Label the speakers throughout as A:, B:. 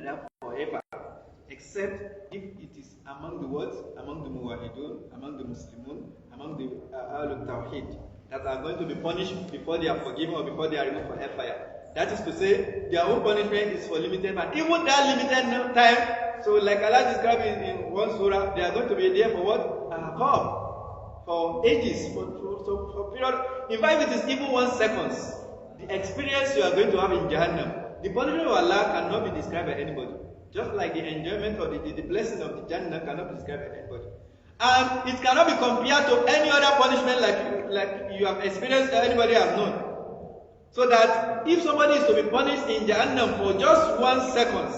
A: that forever, except if it is among the words, among the muwahidun, among the Muslimun, among the Tawhid, that are going to be punished before they are forgiven or before they are removed from hellfire. That is to say, their own punishment is for limited time. Even that limited time, so like Allah described in one surah, they are going to be there for what? For ages, for period. In fact, if it is even 1 second, the experience you are going to have in Jahannam, the punishment of Allah cannot be described by anybody. Just like the enjoyment or the blessing of the Jannah cannot be described by anybody. And it cannot be compared to any other punishment like you have experienced or anybody has known. So that if somebody is to be punished in Jahannam for just 1 second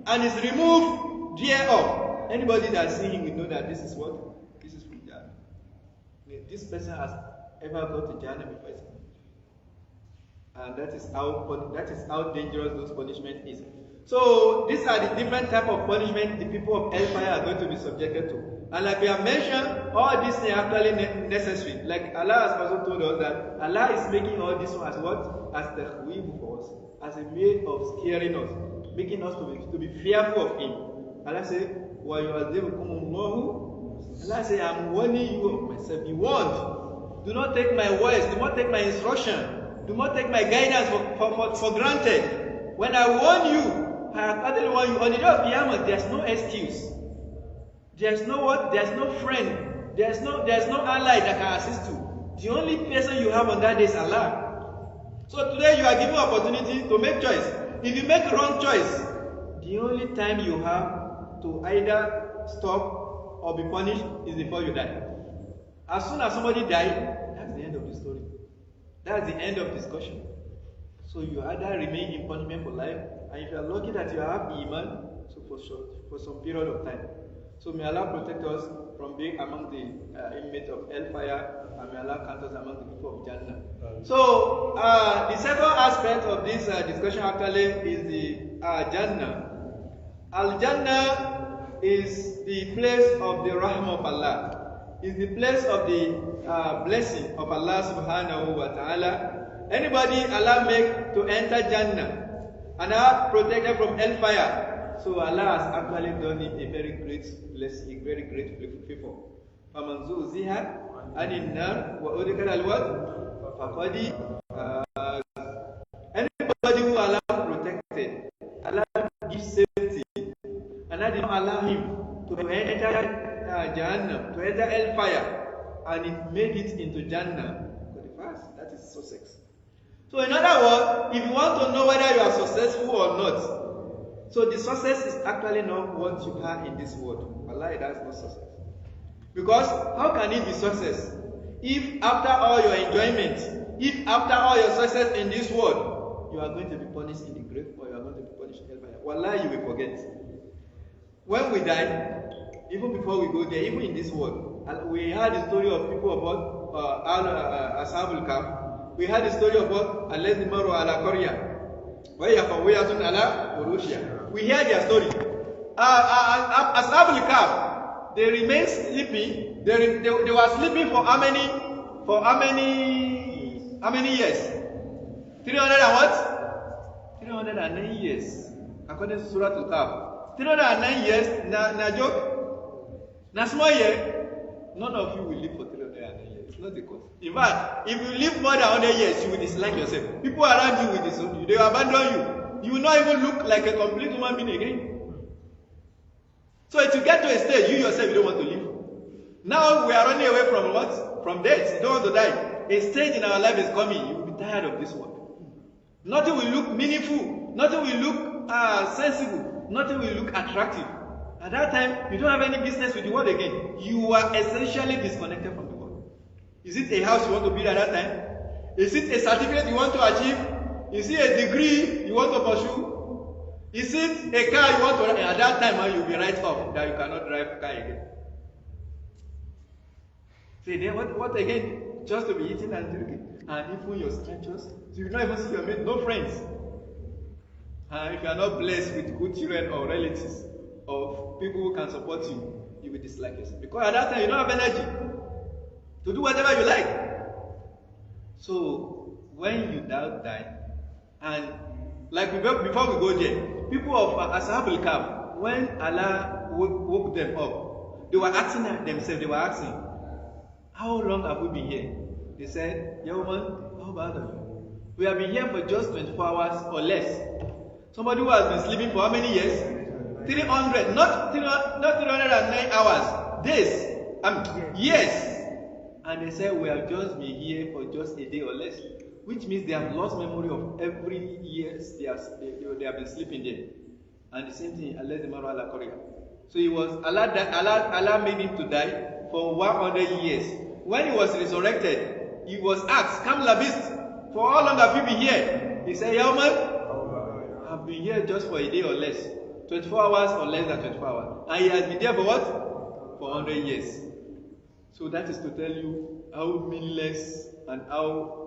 A: and is removed thereof, anybody that sees him will know that this is what? This is from Jahannam. This person has ever got to Jahannam before. And that is how dangerous those punishment is. So these are the different type of punishment the people of hellfire are going to be subjected to. And like we have mentioned, all these things are actually necessary. Like Allah has also told us that Allah is making all this one as what? As Tawhid for us, as a way of scaring us, making us to be fearful of Him. Allah says, Allah says, I'm warning you of myself. Be warned. Do not take my words, do not take my instruction, do not take my guidance for granted. When I warn you, I actually warn you. On the day of Qiyamah, there's no excuse. There's no what? There's no friend. There's no ally that can assist you. The only person you have on that day is Allah. So today you are given opportunity to make choice. If you make wrong choice, the only time you have to either stop or be punished is before you die. As soon as somebody dies, that's the end of the story. That's the end of discussion. So you either remain in punishment for life, and if you are lucky that you have Iman, so for some period of time. So may Allah protect us from being among the inmates of hellfire, and may Allah count us among the people of Jannah. So the second aspect of this discussion actually is the Jannah. Al-Jannah is the place of the Rahmah of Allah. Is the place of the blessing of Allah subhanahu wa ta'ala. Anybody Allah make to enter Jannah and are protected from hellfire. So Allah has actually done it a very great blessing, a very great favor. فَمَنْ زُوزِهَا عَنِ النَّارِ وَأُدْخِلَ الْجَنَّةَ فَقَدْ فَازَ. Anybody who Allah protected, Allah gives safety, and Allah did not allow him to enter Jannah, to enter hellfire, and it made it into Jannah. That is success. So in other words, if you want to know whether you are successful or not, so the success is actually not what you are in this world. Allah, that is not success. Because how can it be success if after all your enjoyment, if after all your success in this world, you are going to be punished in the grave or you are going to be punished in hellfire? Wallah, you will forget. When we die, even before we go there, even in this world, we had the story of people about Ashabul Kahf. We had the story about Allazi maru ala Korea. We hear their story. Ashabul Kahf, they remained sleeping. They were sleeping for how many? How many years? 300 and what? 309 years. According to Surah Al-Kahf. 309 years. Na joke? Na small year. None of you will live for 309 years. It's not the cause. In fact, if you live more than 100 years, you will dislike yourself. People around you will disown you. They will abandon you. You will not even look like a complete human being again. So if you get to a stage, you yourself you don't want to live. Now we are running away from what? From death. You don't want to die. A stage in our life is coming. You will be tired of this one. Nothing will look meaningful. Nothing will look sensible. Nothing will look attractive. At that time, you don't have any business with the world again. You are essentially disconnected from the world. Is it a house you want to build at that time? Is it a certificate you want to achieve? Is it a degree you want to pursue? Is it a car you want to ride? At that time, you'll be right off that you cannot drive a car again. See, then what again? Just to be eating and drinking. And even your strangers. So you not even see your mate, no friends. If you are not blessed with good children or relatives, of people who can support you, you will dislike yourself. Because at that time, you don't have energy to do whatever you like. So, when you die, and like before we go there, people of Al-Kahf, when Allah woke them up, they were asking themselves, they were asking, how long have we been here? They said, Yawman, how about you? We have been here for just 24 hours or less. Somebody who has been sleeping for how many years? 300, not 309 hours, days, years. And they said, we have just been here for just a day or less. Which means they have lost memory of every year they have been sleeping there. And the same thing, Allah. So he was, Allah made him to die for 100 years. When he was resurrected, he was asked, Kam labist, for how long have you been here? He said, Yawman, I've been here just for a day or less. 24 hours or less than 24 hours. And he has been there for what? For 100 years. So that is to tell you how meaningless and how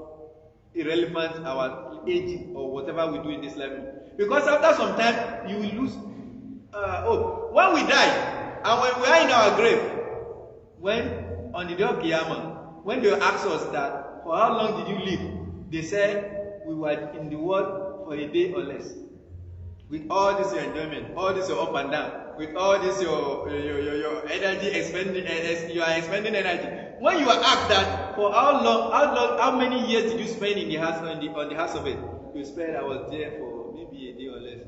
A: irrelevant our age or whatever we do in this life. Because after some time, you will lose hope. When we die, and when we are in our grave, when on the day of Qiyamah, when they ask us that, for how long did you live? They say, we were in the world for a day or less. With all this your enjoyment, all this your up and down, with all this your energy expending, you are expending energy. When you are asked that, for how many years did you spend in the house, on the house of it? You spend, I was there for maybe a day or less.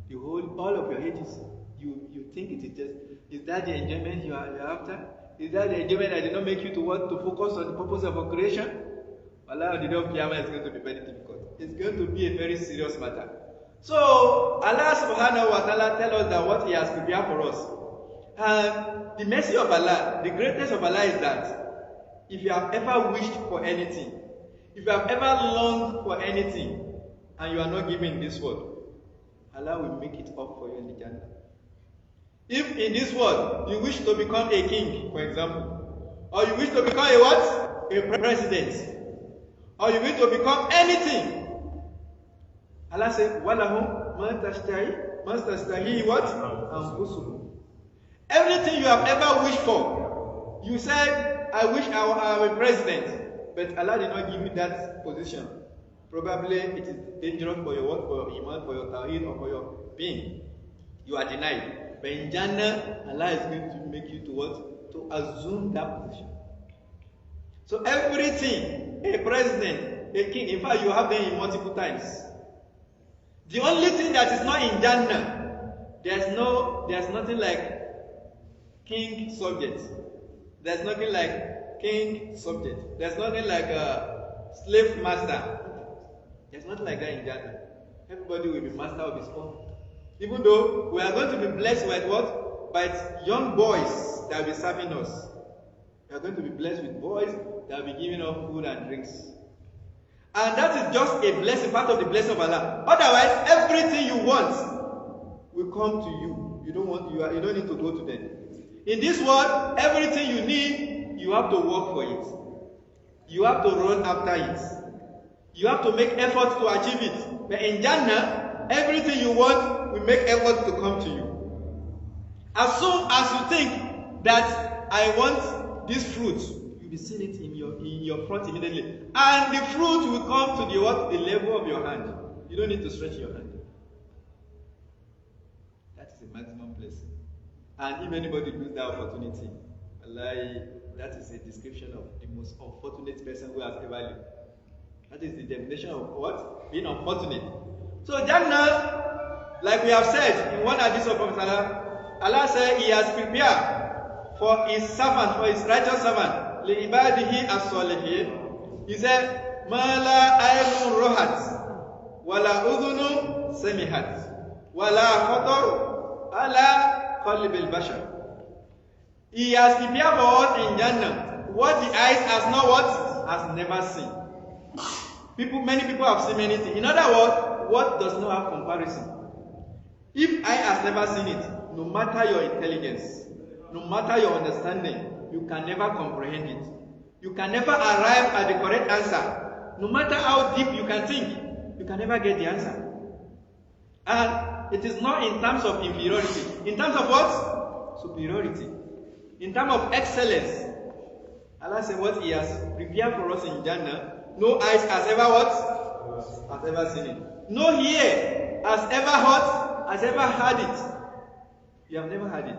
A: You hold all of your ages. You think it is just, is that the enjoyment you are after? Is that the enjoyment that did not make you to want to focus on the purpose of our creation? Allah, the day of Qiyamah is going to be very difficult. It's going to be a very serious matter. So Allah subhanahu wa ta'ala tells us that what He has prepared for us. And the mercy of Allah, the greatness of Allah is that if you have ever wished for anything, if you have ever longed for anything, and you are not given this world, Allah will make it up for you in the Jannah. If in this world you wish to become a king, for example, or you wish to become a what? A president, or you wish to become anything, Allah said, "Walahum man tashtahi what? Anfusuhum." Everything you have ever wished for, you said, "I wish I were a president," but Allah did not give you that position. Probably it is dangerous for your work, for your iman, for your tawhid, or for your being. You are denied. But in Jannah, Allah is going to make you to what? To assume that position. So everything, a president, a king, in fact, you have them in multiple times. The only thing that is not in Jannah, there's nothing like king subject. There's nothing like king subject. There's nothing like a slave master. There's nothing like that in Jannah. Everybody will be master of his own. Even though we are going to be blessed with what? By young boys that will be serving us. We are going to be blessed with boys that will be giving us food and drinks. And that is just a blessing, part of the blessing of Allah. Otherwise, everything you want will come to you. You don't need to go to them. In this world, everything you need, you have to work for it. You have to run after it. You have to make efforts to achieve it. But in Jannah, everything you want will make efforts to come to you. As soon as you think that I want this fruit, you'll be seeing it in your front immediately. And the fruit will come to the level of your hand. You don't need to stretch your hand. That is a maximum blessing. And if anybody loses that opportunity, Allah, that is a description of the most unfortunate person who has ever lived. That is the definition of what? Being unfortunate. So Jannah, like we have said in one hadith of Prophet Allah said He has prepared for His servant, for His righteous servant, لِعِبَادِهِ الصَّالِحِينَ. He said, مَا لَا عَيْنٌ رَأَتْ وَلَا أُذُنٌ سَمِعَتْ وَلَا خَطَرَ عَلَى قَلْبِ الْبَشَرِ. He has prepared for us in Jannah what the eyes has not what? Has never seen. Many people have seen many things. In other words, what does not have comparison? If eye has never seen it, no matter your intelligence, no matter your understanding, you can never comprehend it. You can never arrive at the correct answer. No matter how deep you can think, you can never get the answer. And it is not in terms of inferiority. In terms of what? Superiority. In terms of excellence. Allah said what He has prepared for us in Jannah, no eyes has ever what? Has ever seen it. No ear has ever heard, has ever heard it? You have never heard it.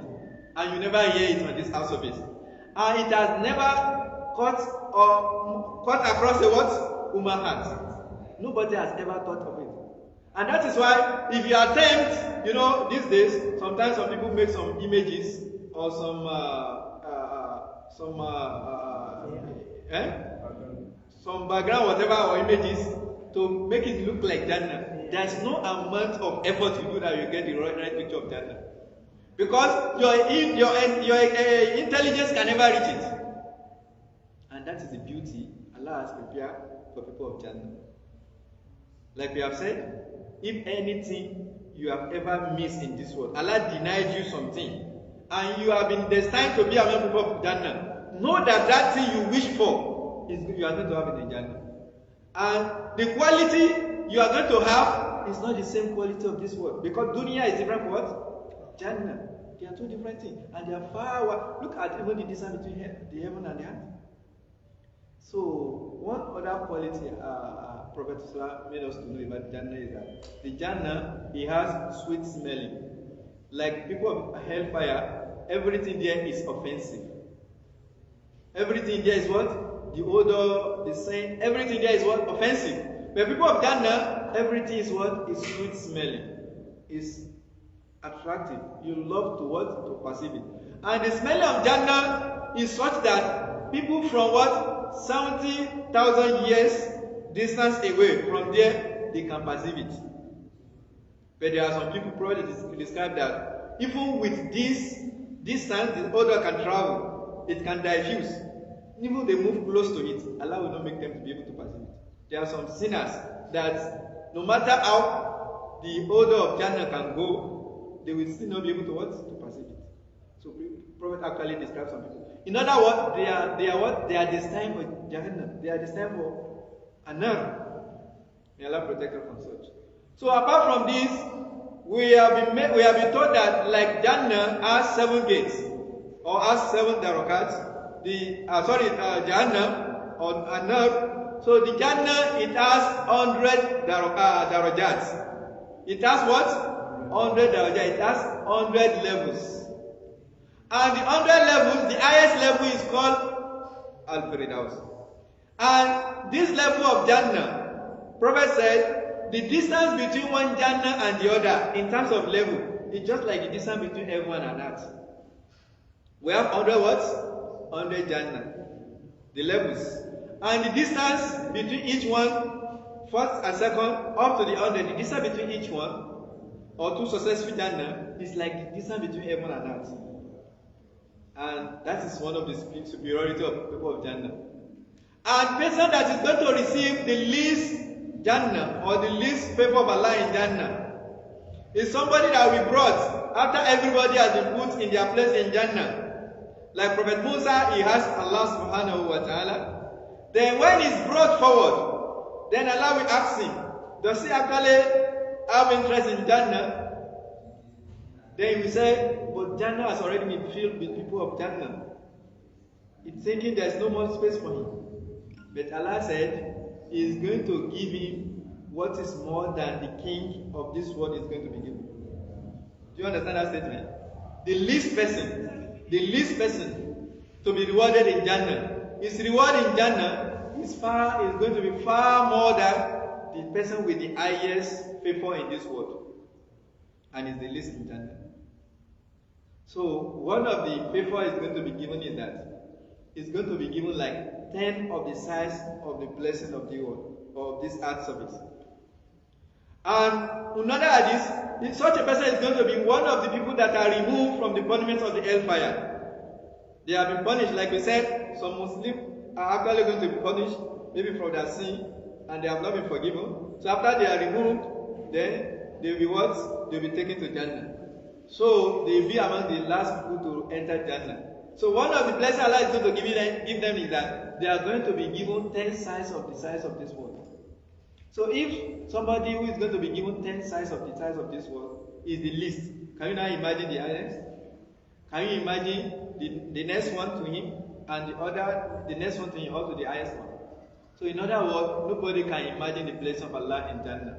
A: And you never hear it on this house of it. And it has never cut across the what? Human heart. Nobody has ever thought of it. And that is why, if you attempt, you know, these days, sometimes some people make some images or some background, whatever, or images to make it look like Jannah. There's no amount of effort you do that you get the right picture of Jannah. Because your intelligence can never reach it. And that is the beauty Allah has prepared for people of Jannah. Like we have said, if anything you have ever missed in this world, Allah denied you something, and you have been destined to be among people of Jannah, know that that thing you wish for is you are going to have it in Jannah. And the quality you are going to have is not the same quality of this world. Because dunya is different from what? Jannah. They are two different things. And they are far away. Look at even the distance between the heaven and the earth. So, one other quality Prophet Islam made us to know about Jannah is that the Jannah, it has sweet smelling. Like people of hellfire, everything there is offensive. Everything there is what? The odor, the scent, everything there is what? Offensive. But people of Jannah, everything is what? Is sweet smelling. Is attractive. You love to what? To perceive it. And the smell of Jannah is such that people from what? 70,000 years distance away from there, they can perceive it. But there are some people probably describe that even with this distance, the odor can travel. It can diffuse. Even they move close to it, Allah will not make them to be able to perceive it. There are some sinners that no matter how the odor of Jannah can go, they will still not be able to what? To perceive it. So Prophet actually describes some people. In other words, they are what? They are destined for Jahannam. They are destined for Anar. May Allah protect us from such. So apart from this, we have been told that like Jannah has 7 gates or has 7 darajats. Jahannam or Anar. So the Jannah, it has 100 darajats. It has what? 100 darajats. It has 100 levels. And the 100 levels, the highest level is called Al-Firdaus. And this level of Jannah, Prophet said, the distance between one Jannah and the other in terms of level is just like the distance between heaven and earth. We have 100 what? 100 Jannah, the levels. And the distance between each one, first and second, up to the 100, the distance between each one, or 2 successful Jannah, is like the distance between heaven and earth. And that is one of the superiority of people of Jannah. And the person that is going to receive the least Jannah or the least favor of Allah in Jannah is somebody that will be brought after everybody has been put in their place in Jannah. Like Prophet Musa, he has Allah subhanahu wa ta'ala. Then when he's brought forward, then Allah will ask him, does he actually have interest in Jannah? Then he will say, but Jannah has already been filled with people of Jannah. It's thinking there's no more space for him. But Allah said, He is going to give him what is more than the king of this world is going to be given. Do you understand that statement? The least person to be rewarded in Jannah, his reward in Jannah is going to be far more than the person with the highest favor in this world, and is the least in Jannah. So one of the favor is going to be given is that it's going to be given like 10 of the size of the blessing of the world, or of this earth service. And another hadith, such a person is going to be one of the people that are removed from the punishment of the hellfire. They have been punished, like we said, some Muslims are actually going to be punished, maybe for their sin, and they have not been forgiven. So after they are removed, then they will be what? They will be taken to Jannah. So they will be among the last people to enter Jannah. So one of the blessings Allah is going to give them is that they are going to be given 10 size of the size of this world. So if somebody who is going to be given 10 size of the size of this world is the least, can you now imagine the highest? Can you imagine the next one to him, and the next one to him, also the highest one? So in other words, nobody can imagine the place of Allah in Jannah.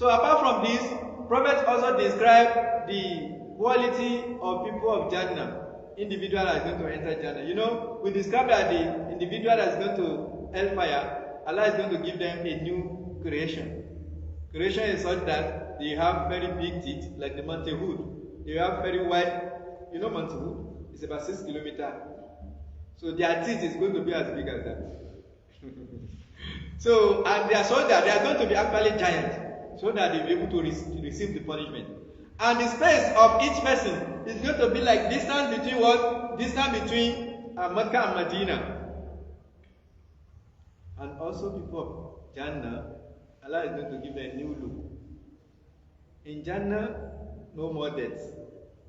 A: So apart from this, Prophet also described the quality of people of Jannah, individual that is going to enter Jannah. You know, we described that the individual that is going to hellfire, Allah is going to give them a new creation. Creation is such that they have very big teeth, like the Mount Hood. They have very wide, you know Mount Hood? It's about 6 kilometers. So their teeth is going to be as big as that. So, and they are so that they are going to be actually giant, so that they'll be able to receive the punishment. And the space of each person is going to be like distance between what? Distance between Mecca and Medina. And also people of Jannah, Allah is going to give them a new look. In Jannah, no more death,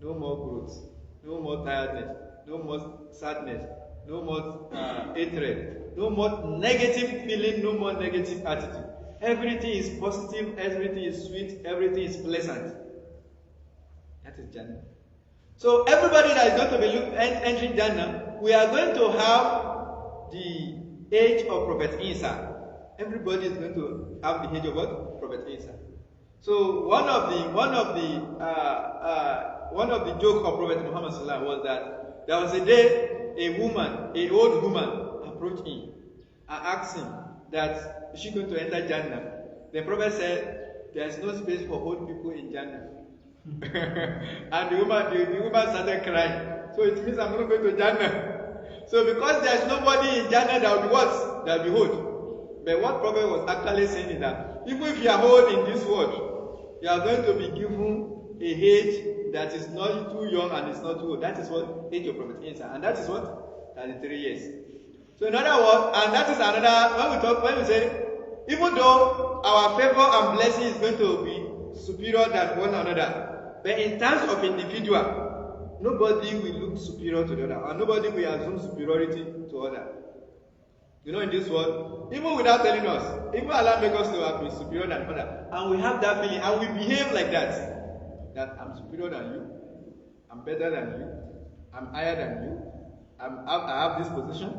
A: no more growth, no more tiredness, no more sadness, no more hatred, no more negative feeling, no more negative attitude. Everything is positive, everything is sweet, everything is pleasant. That is Jannah. So everybody that is going to be entering Jannah, we are going to have the age of Prophet Isa. Everybody is going to have the age of what? Prophet Isa. So one of the jokes of Prophet Muhammad Sallallahu was that there was a day an old woman approached him and asked him that is she going to enter Jannah? The Prophet said there is no space for old people in Jannah. And the woman started crying. So it means I'm not going to Jannah. So because there is nobody in Jannah, there will be what? There will be old. But what Prophet was actually saying is that even if you are old in this world, you are going to be given a age that is not too young and it's not too old. That is what age of Prophet Isa, and that is what 33 years. So in other words, and that is another when we say, even though our favor and blessing is going to be superior than one another, but in terms of individual, nobody will look superior to the other, and nobody will assume superiority to other. You know, in this world, even without telling us, even Allah makes us to be superior than other, and we have that feeling, and we behave like that. That I'm superior than you, I'm better than you, I'm higher than you, I have this position,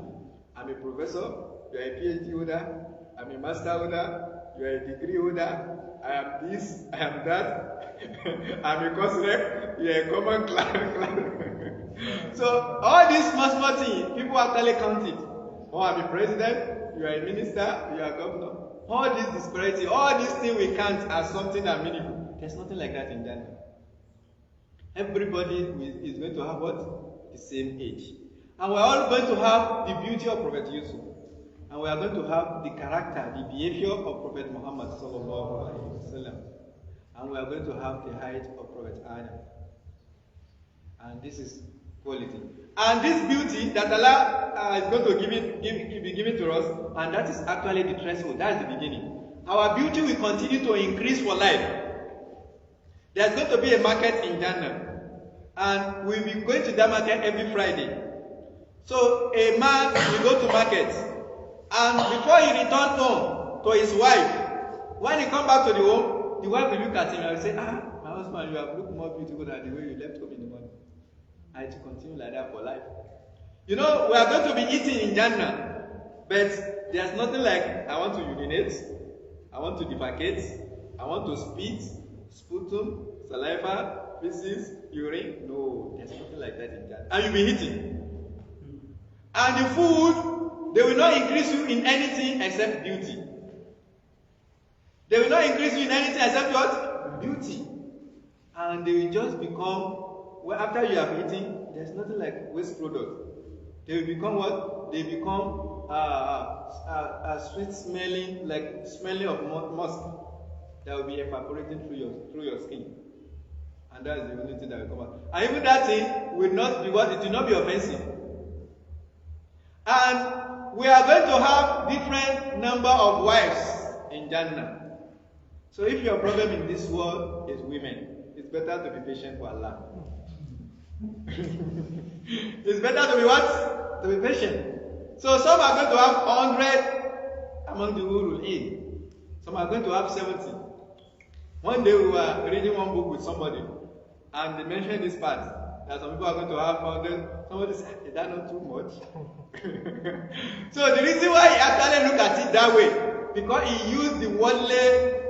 A: I'm a professor, you are a PhD holder, I'm a master holder, you are a degree holder, I am this, I am that, I'm a course rep, you are a common class. So all these small things, people actually count it. Oh, I'm a president, you are a minister, you are a governor. All this disparity, all these things we count as something that meaningful. There's nothing like that in Jannah. Everybody is going to have what? The same age. And we're all going to have the beauty of Prophet Yusuf. And we are going to have the character, the behavior of Prophet Muhammad sallallahu alaihi wasallam. And we are going to have the height of Prophet Adam. And this is quality. And this beauty that Allah is going to be given to us, and that is actually the threshold. That's the beginning. Our beauty will continue to increase for life. There's going to be a market in Jannah, and we'll be going to that market every Friday. So a man will go to market, and before he returns home to his wife, when he comes back to the home, the wife will look at him and will say, my husband, you have looked more beautiful than the way you left home in the morning. And to continue like that for life. You know, we are going to be eating in Jannah, but there's nothing like, I want to urinate, I want to defecate, I want to spit, sputum, saliva, feces, urine. No, there's nothing like that in Jannah. And you'll be eating. And the food, they will not increase you in anything except beauty. They will not increase you in anything except what? Beauty. And they will just become, well, after you have eaten, there's nothing like waste product. They will become what? They become sweet smelling, like smelling of musk that will be evaporating through your skin. And that is the only thing that will come out. And even that thing will not be what? It will not be offensive. And we are going to have different number of wives in Jannah. So if your problem in this world is women, it's better to be patient for Allah. It's better to be what? To be patient. So some are going to have 100 among the Urul Eid. Some are going to have 70. One day we were reading one book with somebody, and they mentioned this part, that some people are going to have 100. Somebody said, is that not too much? So the reason why he actually looked at it that way, because he used the worldly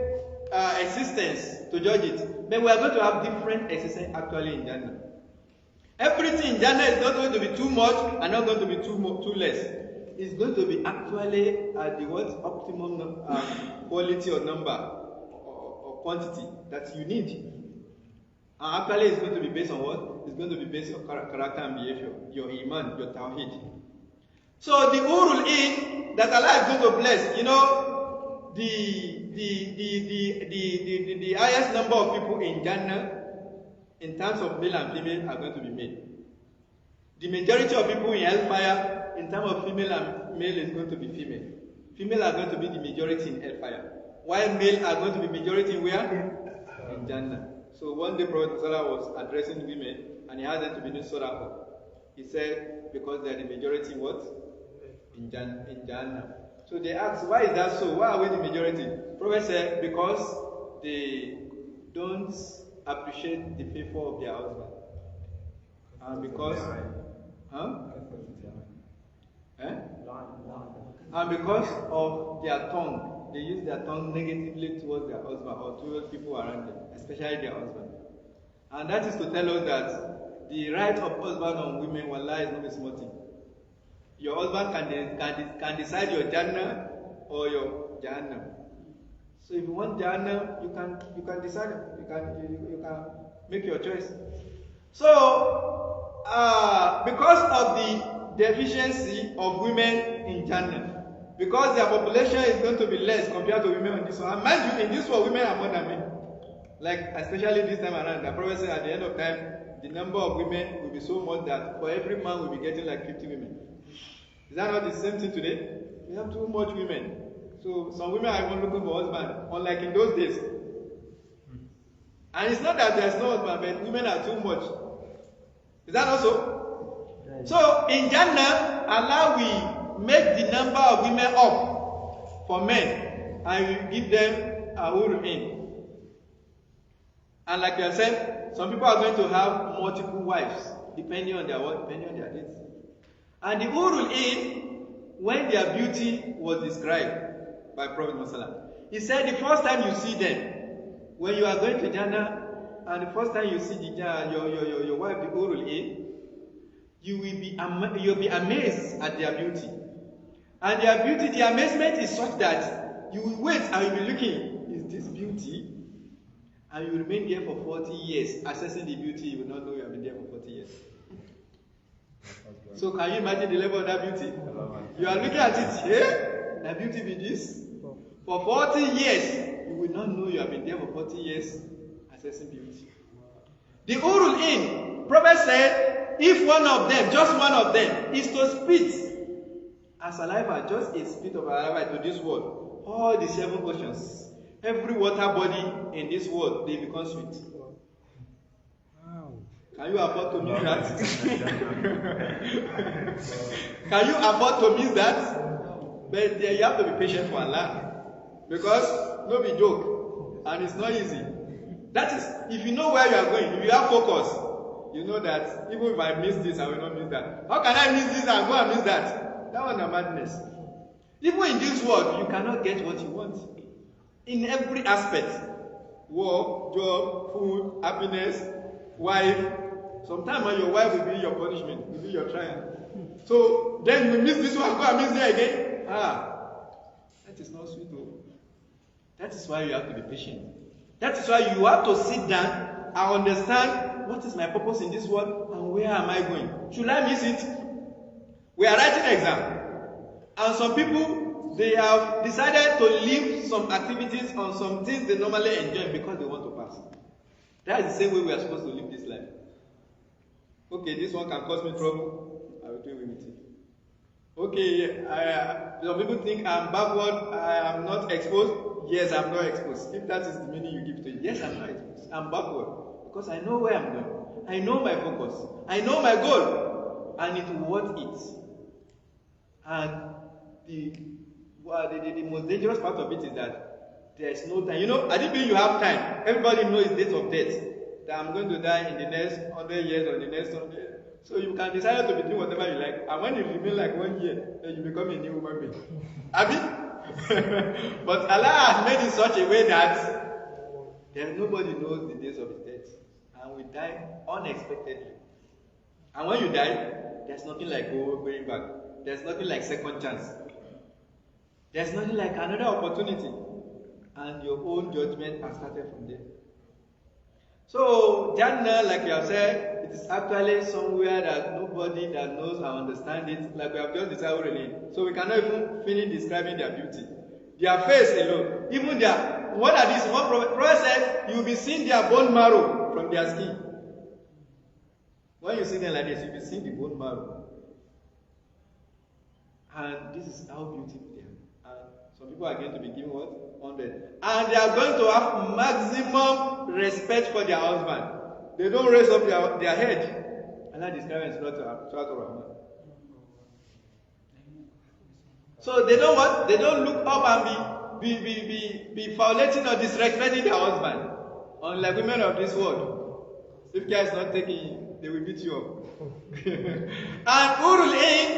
A: existence to judge it. But we are going to have different existence actually in Jannah. Everything in Jannah is not going to be too much and not going to be too less. It's going to be actually at the optimum quality or number or quantity that you need. And actually it's going to be based on what? It's going to be based on character and behavior, your iman, your tawhid. So the urul in that Allah is going to bless, you know, the highest number of people in Jannah in terms of male and female are going to be male. The majority of people in hellfire in terms of female and male is going to be female. Female are going to be the majority in hellfire, while male are going to be majority in where? In Jannah. So one day Prophet was addressing women and he asked them to be doing sadaqah. He said, because they are the majority in what? In Jannah. So they asked, why is that so? Why are we the majority? Prophet said, because they don't appreciate the favor of their husband. And because and because of their tongue, they use their tongue negatively towards their husband or towards people around them, especially their husband. And that is to tell us that the right of husband on women, wallah, is not a small thing. Your husband can decide your Jannah or your Jahannam. So if you want Jahannam, you can decide. You can make your choice. So because of the deficiency of women in Jannah, because their population is going to be less compared to women in this one. And mind you, in this one, women are more than men. Like especially this time around, the Prophet said at the end of time, the number of women will be so much that for every man we'll be getting like 50 women. Is that not the same thing today? We have too much women. So some women are even looking for husband, unlike in those days. And it's not that there's no husband, but women are too much. Is that also? So in Jannah, Allah will make the number of women up for men and will give them a hurul in. And like I said, some people are going to have multiple wives depending on their needs. And the hurul in, when their beauty was described by Prophet Muhammad, he said the first time you see them, when you are going to Jannah, and the first time you see your wife, the hurul in, you'll be amazed at their beauty. And their beauty, the amazement is such that you will wait and you'll be looking, is this beauty? And you will remain there for 40 years, assessing the beauty, you will not know you have been there for 40 years. So can you imagine the level of that beauty? You are looking at it, yeah? The beauty be this? For 40 years, you will not know you have been there for 40 years, assessing beauty. The urul in, Prophet said, if one of them, just one of them, is to spit as saliva, just a spit of saliva to this world, all the 7 oceans, every water body in this world, they become sweet. Wow. Can you afford to miss that? Can you afford to miss that? But you have to be patient for Allah. Because no be joke. And it's not easy. That is, if you know where you are going, if you have focus, you know that even if I miss this, I will not miss that. How can I miss this and go and miss that? That one is madness. Even in this world, you cannot get what you want. In every aspect. Work, job, food, happiness, wife. Sometimes your wife will be your punishment, will be your trial. So then you miss this one, go and miss there again. That is not sweet. That is why you have to be patient. That is why you have to sit down and understand what is my purpose in this world and where am I going. Should I miss it? We are writing an exam. And some people, they have decided to leave some activities on some things they normally enjoy because they want to pass. That is the same way we are supposed to live this life. Okay, this one can cause me trouble. I will deal with it. Okay, some people think I'm backward, I am not exposed. Yes, I'm not exposed. If that is the meaning you give to it, yes, I'm not exposed. I'm backward because I know where I'm going. I know my focus. I know my goal, and it will worth it. And the most dangerous part of it is that there is no time. You know, I didn't mean you have time. Everybody knows date of death. That I'm going to die in the next 100 years or the next 100 years. So you can decide to be doing whatever you like. And when you remain like 1 year, then you become a new human being. Abi? But Allah has made it such a way that Nobody knows the days of his death. And we die unexpectedly. And when you die, there's nothing like going back. There's nothing like second chance. There's nothing like another opportunity. And your own judgment has started from there. So, Jannah, like we have said, it is actually somewhere that nobody that knows and understands it, like we have just decided already. So we cannot even finish describing their beauty. Their face alone, even their, what are these? One prophet said, you'll be seeing their bone marrow from their skin. When you see them like this, you'll be seeing the bone marrow. And this is how beautiful they are. And some people are going to be given what? 100. And they are going to have maximum respect for their husband. They don't raise up their head. Allah describes in Surah Al-Rahman. So they don't what? They don't look up and be violating or disrespecting their husband. Unlike women of this world. If care is not taking, they will beat you up. And Urul Ain,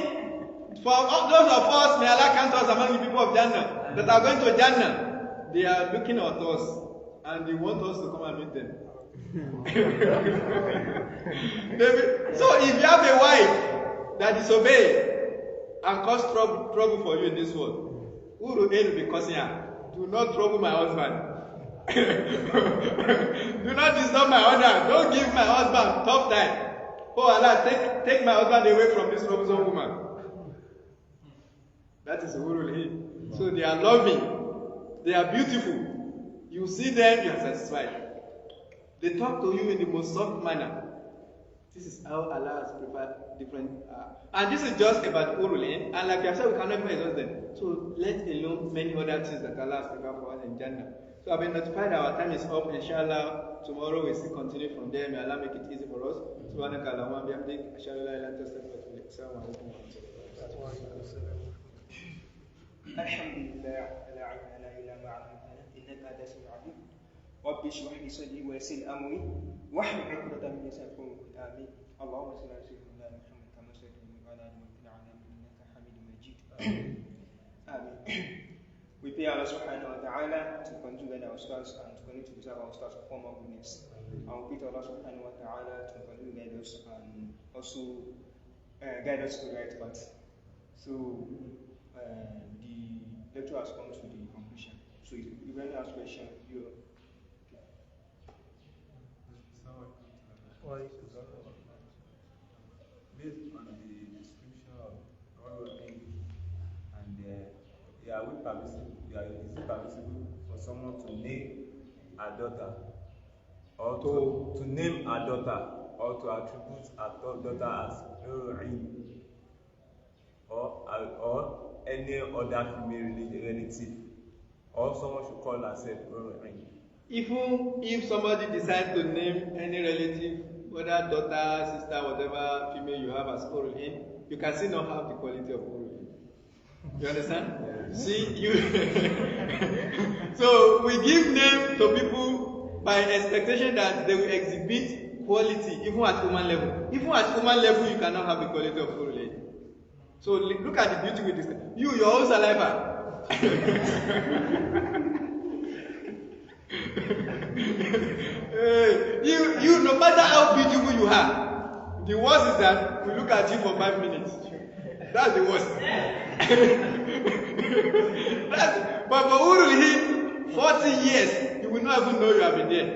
A: for those of us, may Allah count us among the people of Jannah that are going to Jannah. They are looking at us and they want us to come and meet them. So if you have a wife that disobeys and cause trouble for you in this world, who will be causing her? Do not trouble my husband. Do not disturb my husband. Don't give my husband tough time. Oh Allah, take my husband away from this troublesome woman. That is Urul. So they are loving. They are beautiful. You see them, you are satisfied. They talk to you in the most soft manner. This is how Allah has prepared different. And this is just about Urul. And like I said, we cannot even exhaust them. So let alone many other things that Allah has prepared for us in Jannah. So I've been notified our time is up. Inshallah, tomorrow we'll still continue from there. May Allah make it easy for us. Subhanaka Allahumma bihamdik. Ashhadu an la ilaha illa anta astaghfiruka wa atubu ilaik. Assalamu alaikum wa rahmatullahi wa barakatuh.
B: Alhamdulillah, la ilma illa ma 'allamtana innaka antas samiul 'alim. Rabbi shrah li sadri wa yassir amri wahlul 'uqdatan min lisani yafqahu qawli. Amin. Allahumma salli ala sayyidina Muhammad kama sallaita ala Ibrahim wa ala ali Ibrahim innaka Hamidum Majid. Amin. We pray Allah subhanahu wa ta'ala to continue our stars and to continue to preserve our stars of former goodness. And we pray Allah subhanahu wa ta'ala to continue to guide us and also guide us to the right path. So the lecture has come to the conclusion. So if you want to ask question, you.
C: Based on the description of Urul Ain, and is it permissible for someone to name a daughter, or to name a daughter, or to attribute a daughter as Urul Ain, or any other female relative, or someone should call herself Urul Ain?
A: Even if somebody decides to name any relative, whether daughter, sister, whatever female you have as Urul Ain, you can still not have the quality of Urul Ain. You understand? See, so we give name to people by expectation that they will exhibit quality, even at human level. Even at human level, you cannot have the quality of Urul Ain. So look at the beauty with this. Your own saliva. No matter how beautiful you are, the worst is that we look at you for 5 minutes. That's the worst. But for Urul, 40 years, you will not even know you have been there.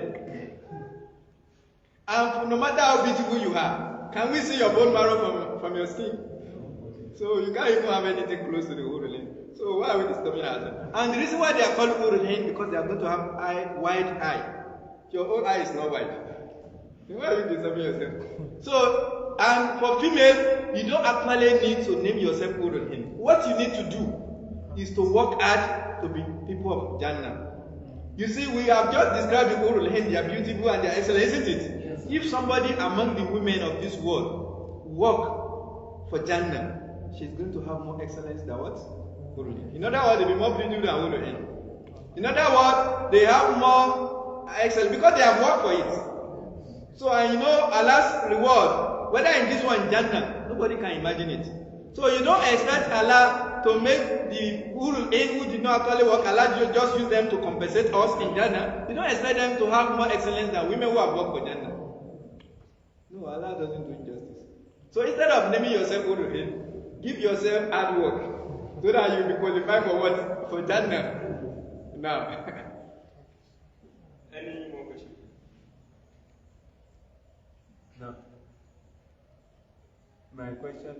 A: And no matter how beautiful you are, can we see your bone marrow from your skin? So you can't even have anything close to the Urul. So why are we disturbing ourselves? And the reason why they are called Urul, because they are going to have wide eye. Your own eye is not wide. Why are you disturbing yourself? So, and for female, you don't actually need to name yourself Urul. What you need to do is to work hard to be people of Jannah. You see, we have just described the Urul. They are beautiful and they are excellent, isn't it? Yes. If somebody among the women of this world work for Jannah, she's going to have more excellence than what? Urul. In other words, they'll be more beautiful than Urul. In other words, they have more excellence because they have worked for it. So, and you know, Allah's reward, whether in this one Jannah, nobody can imagine it. So you don't expect Allah to make the Urul Ain who did not actually work, Allah just use them to compensate us in Jannah. You don't expect them to have more excellence than women who have worked for Jannah. No, Allah doesn't do injustice. So instead of naming yourself Urul Ain, give yourself hard work so that you'll be qualified for what? For Jannah. Now.
B: Any more questions?
C: No. My question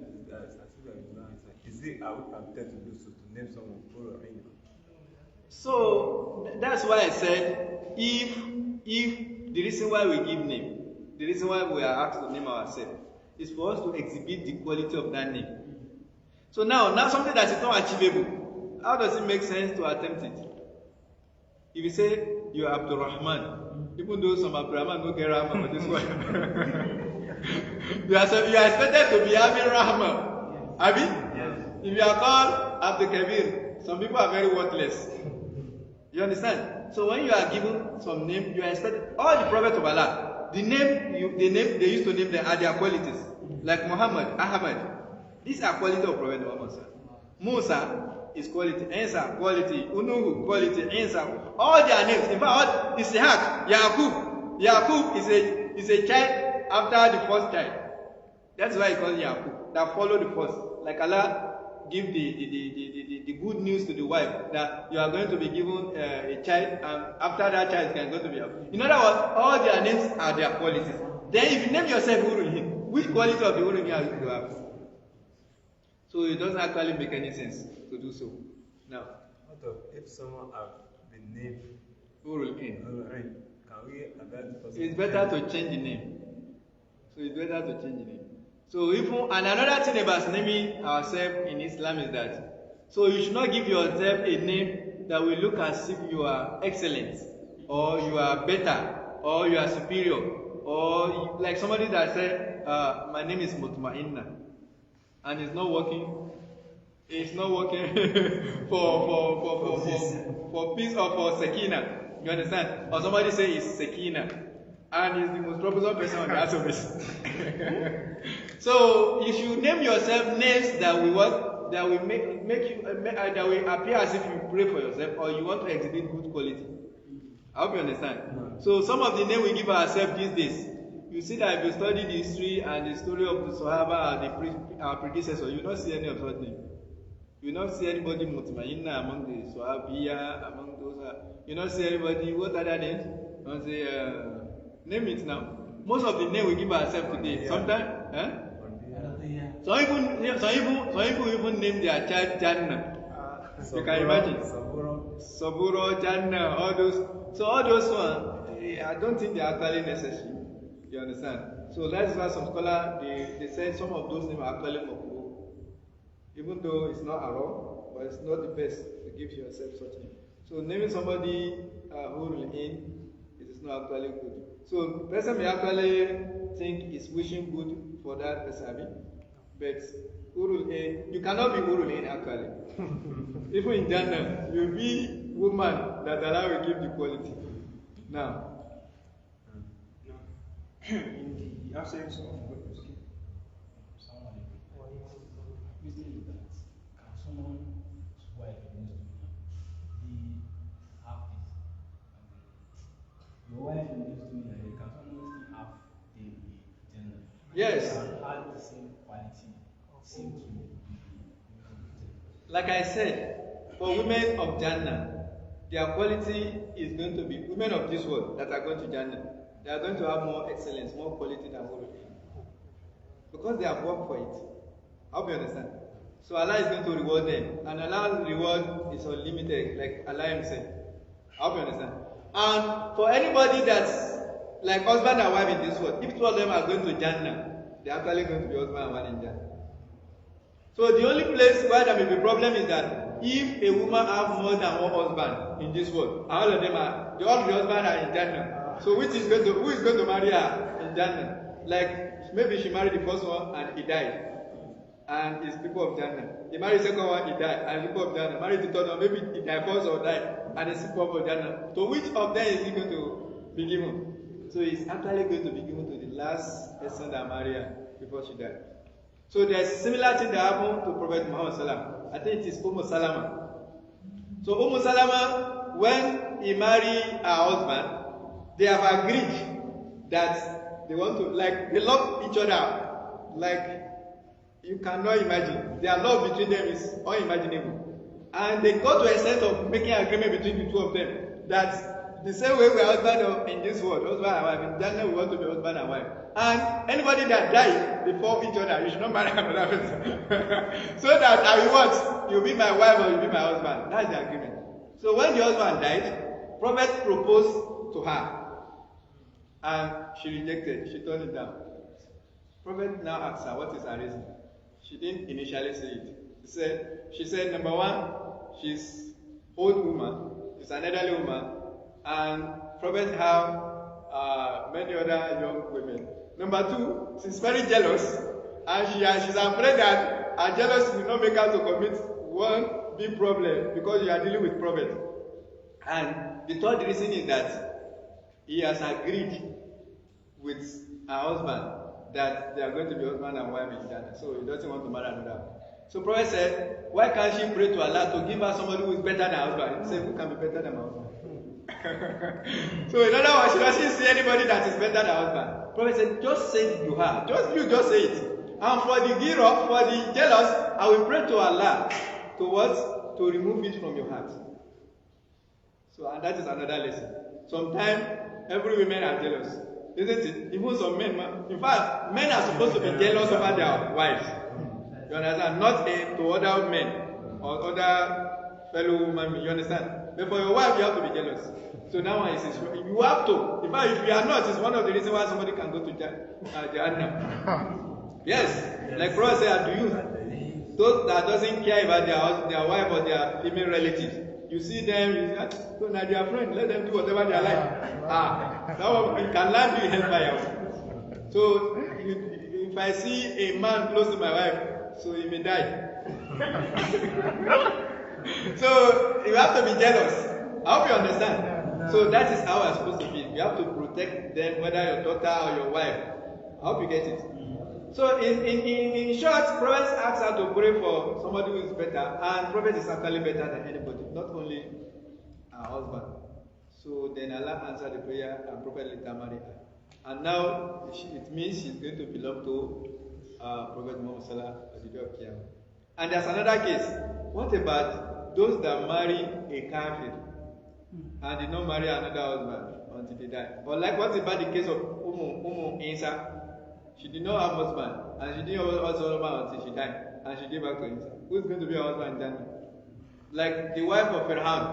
C: is it are we permitted to do so, to name someone for a ring?
A: So that's why I said if the reason why we give name, the reason why we are asked to name ourselves is for us to exhibit the quality of that name. So now something that is not achievable, how does it make sense to attempt it? If you say you are Abdul Rahman, even though some Abdul Rahman don't get Rahman, but this one. You are expected to be having Rahman. Abi? Yes. If you are called Abdulkabir, some people are very worthless. You understand? So when you are given some name, you are expected. All the prophets of Allah, the name they used to name them are their qualities. Like Muhammad, Ahmad. These are quality of Prophet Muhammad. Musa is quality, Isa quality, Unuhu quality, Isa. All their names. In fact, Ishaq, Yaqub is a child after the first child. That's why he calls Yaqub. That follow the first. Like Allah give the good news to the wife that you are going to be given a child, and after that child is going to be Yaqub. In other words, all their names are their qualities. Then if you name yourself Urul, which quality of the Urul are you to have? So it doesn't actually make any sense to do so. Now,
C: what if someone have the name
A: Urul,
C: can we adapt the person?
A: It's better to change the name. So it's better to change the name. So and another thing about naming ourselves in Islam is that, so you should not give yourself a name that will look as if you are excellent, or you are better, or you are superior, or like somebody that said, my name is Mutmainna, and it's not working. It's not working for peace or for Sakina. You understand? Or somebody say it's Sakina, and he's the most troublesome person on the earth of So you should name yourself names that will make you that will appear as if you pray for yourself or you want to exhibit good quality. I hope you understand. So some of the names we give ourselves these days, you see that if you study the history and the story of the Sahaba and our predecessors, you don't see any of such names. You don't see anybody Mutmainna among the Sahabiya, among those. You don't see anybody. What are their names? You don't say name it now. Most of the names we give ourselves today, sometimes, some people even name their child Jannah. You can imagine. Saburo, Jannah, all those. So all those ones, I don't think they are actually necessary. You understand? So that's why some scholars they say some of those names are actually makruh. Even though it's not haram, but it's not the best to give yourself such name. So naming somebody who will in, it is not actually good. So the person may actually think is wishing good for that person, but Urul Ain, you cannot be Urul Ain actually. Even in Jannah, you'll be woman that Allah will give the quality. Now,
B: in the absence of
D: your wife needs to me like can someone still have the gender?
A: yes.
D: Have the same quality, same to
A: like I said, for women of Jannah, their quality is going to be women of this world that are going to Jannah. They are going to have more excellence, more quality than women. Because they have worked for it. I hope you understand. So Allah is going to reward them. And Allah's reward is unlimited, like Allah himself. I hope you understand. And for anybody that's like husband and wife in this world, if two of them are going to Jannah, they are actually going to be husband and wife in Jannah. So the only place where there may be problem is that if a woman have more than one husband in this world, all of them are, all the husbands are in Jannah. So who is going to marry her in Jannah? Like maybe she married the first one and he died, and it's people of Jannah. He married the second one, he died, and people of Jannah. Married the third one, maybe he divorced or died, and it's people of Jannah. So which of them is he going to be given? So he's actually going to be given to the last person that married her before she died. So there's similar thing that happened to Prophet Muhammad Sallam. I think it is Salama. So Salama, when he married her husband, they have agreed that they want to, like, they love each other, like, you cannot imagine. Their love between them is unimaginable. And they got to a extent of making an agreement between the two of them that the same way we are husband in this world, husband and wife, in Jannah we want to be husband and wife. And anybody that dies before each other, you should not marry another person. So that I will what? You'll be my wife or you'll be my husband. That's the agreement. So when the husband died, Prophet proposed to her. And she rejected. She turned it down. Prophet now asked her, what is her reason? She didn't initially say it. She said, number one, she's old woman, she's an elderly woman, and Prophet have many other young women. Number two, she's very jealous, and she's afraid that her jealousy will not make her to commit one big problem because you are dealing with Prophet. And the third reason is that he has agreed with her husband that they are going to be husband and wife in Jannah. So he doesn't want to marry another. So Prophet said, why can't she pray to Allah to give her somebody who is better than her husband? He said, who can be better than my husband? So in other words, she doesn't see anybody that is better than her husband. Prophet said, just say it to her. Just say it. And for the girl, for the jealous, I will pray to Allah to what? To remove it from your heart. So, and that is another lesson. Sometimes every woman are jealous. Isn't it? Even some men, in fact, men are supposed to be jealous over their wives. You understand? Not to other men or other fellow women. You understand? But for your wife, you have to be jealous. So now one is you have to. In fact, if you are not, it's one of the reasons why somebody can go to Jannah. Yes, like Prophet said, do you? Those that doesn't care about their wife or their female relatives. You see them, you say, so now they are friends, let them do whatever they like. That one can land you hellfire. So if I see a man close to my wife, so he may die. So you have to be jealous. I hope you understand. So that is how we're supposed to be. You have to protect them, whether your daughter or your wife. I hope you get it. So in short, Prophet asks her to pray for somebody who is better, and Prophet is actually better than anybody, not only her husband. So then Allah answered the prayer, and Prophet later married her. And now it means she's going to belong to Prophet Muhammad Sallallahu on the day of Qiyamah. And there's another case. What about those that marry a kafir and did not marry another husband until they die? Or like what about the case of Isa? She did not have husband, and she didn't have husband until she died, and she gave back to Isa. Who's going to be her husband in Jannah? Like the wife of Fir'aun,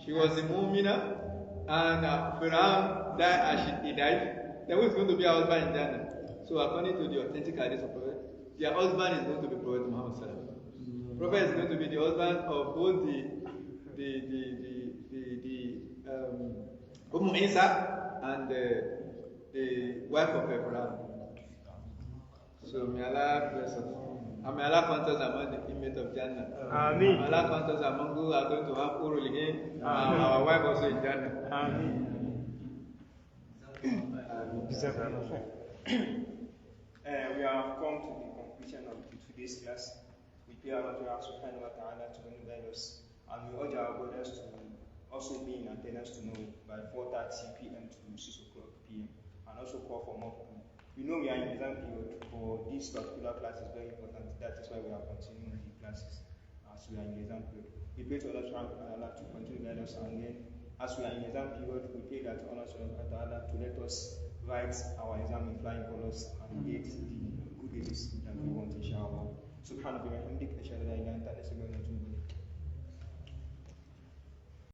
A: she was a mu'mina, and Fir'aun died and he died. Then who's going to be her husband in Jannah? So according to the authentic hadith of Prophet, their husband is going to be Prophet Muhammad Sallallahu Alaihi Wasallam. Prophet is going to be the husband of both the Isa and the wife of Fir'aun. So may Allah bless us. And may Allah count us among the inmates of Jannah. Amen. May Allah count us among who are going to have Urul again. Our wife also in Jannah. Amen.
B: We have come to the conclusion of today's class. We pray Allah subhanahu wa ta'ala to guide us, and we urge our brothers to also be in attendance tomorrow by 4:30 p.m. to 6 o'clock p.m. and also call for more people. We know we are in exam period for this particular class is very important. That is why we are continuing the classes as we are in exam period. We pray to Allah subhanahu wa ta'ala to continue to guide us, and then as we are in exam period, we pray that Allah subhanahu wa ta'ala to let us write our exam in flying colors and get the good grades that we want, inshallah. Subhanahu wa ta'ala,